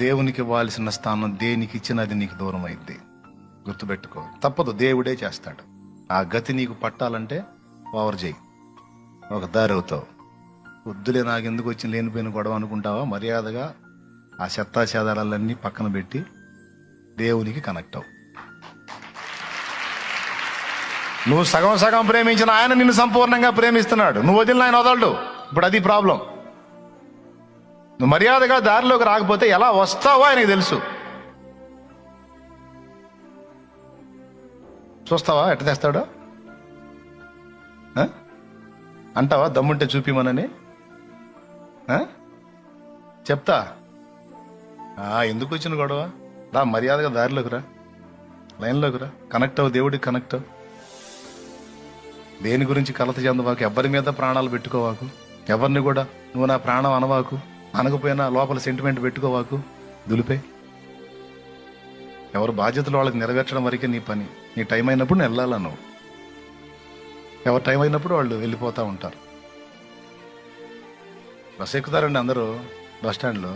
దేవునికి ఇవ్వాల్సిన స్థానం దేనికి ఇచ్చినా అది నీకు దూరం అయింది. గుర్తుపెట్టుకో, తప్పదు, దేవుడే చేస్తాడు. ఆ గతి నీకు పట్టాలంటే ఓవర్ చేయి, ఒక దారి అవుతావు. వద్దులే నాకెందుకు వచ్చిన లేనిపోయిన గొడవ అనుకుంటావా? మర్యాదగా ఆ చెత్తాచేదాలన్నీ పక్కన పెట్టి దేవునికి కనెక్ట్ అవు. నువ్వు సగం సగం ప్రేమించిన ఆయన నిన్ను సంపూర్ణంగా ప్రేమిస్తున్నాడు. నువ్వు వదిలిన ఆయన వదలడు. ఇప్పుడు అది ప్రాబ్లం. నువ్వు మర్యాదగా దారిలోకి రాకపోతే ఎలా వస్తావో ఆయనకు తెలుసు. చూస్తావా ఎట్ట తెస్తాడో? అంటావా దమ్ముంటే చూపిమనని? చెప్తా. ఎందుకు వచ్చిన గొడవ? రా, మర్యాదగా దారిలోకి రా, లైన్లోకి రా, కనెక్ట్ అవ్వు, దేవుడికి కనెక్ట్ అవ్వు. దేని గురించి కలత చెందవాకు, ఎవరి మీద ప్రాణాలు పెట్టుకోవాకు, ఎవరిని కూడా నువ్వు నా ప్రాణం అనవాకు, అనకపోయినా లోపల సెంటిమెంట్ పెట్టుకోవాకు, దులిపే. ఎవరు బాధ్యతలు వాళ్ళకి నెరవేర్చడం వరకే నీ పని. నీ టైం అయినప్పుడు నేను వెళ్ళాలా, నువ్వు ఎవరి టైం అయినప్పుడు వాళ్ళు వెళ్ళిపోతూ ఉంటారు. బస్ ఎక్కుతారండి అందరూ బస్ స్టాండ్లో.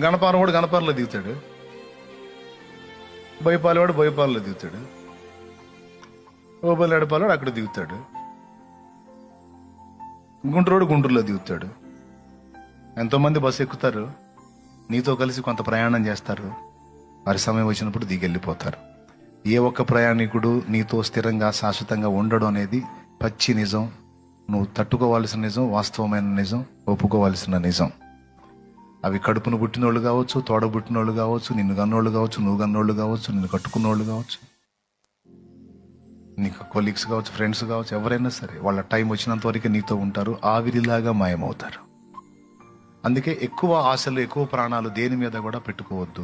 గణపారం వాడు గణపారంలో దిగుతాడు, బోయపాలి వాడు బోయపాలలో దిగుతాడు, ఓబల్లాడపాలు వాడు అక్కడ దిగుతాడు, గుంటూరు గుంటూరులో దిగుతాడు. ఎంతోమంది బస్సు ఎక్కుతారు, నీతో కలిసి కొంత ప్రయాణం చేస్తారు, వారి సమయం వచ్చినప్పుడు దిగి వెళ్ళిపోతారు. ఏ ఒక్క ప్రయాణికుడు నీతో స్థిరంగా శాశ్వతంగా ఉండడం అనేది పచ్చి నిజం. నువ్వు తట్టుకోవాల్సిన నిజం, వాస్తవమైన నిజం, ఒప్పుకోవాల్సిన నిజం. అవి కడుపును పుట్టినోళ్ళు కావచ్చు, తోడ పుట్టినోళ్ళు కావచ్చు, నిన్ను కన్నోళ్ళు కావచ్చు, నువ్వు కన్నోళ్ళు కావచ్చు, నిన్ను కట్టుకున్నోళ్ళు కావచ్చు, నీకు కొలీగ్స్ కావచ్చు, ఫ్రెండ్స్ కావచ్చు, ఎవరైనా సరే వాళ్ళ టైం వచ్చినంత వరకు నీతో ఉంటారు, ఆవిరిలాగా మాయమవుతారు. అందుకే ఎక్కువ ఆశలు, ఎక్కువ ప్రాణాలు దేని మీద కూడా పెట్టుకోవద్దు.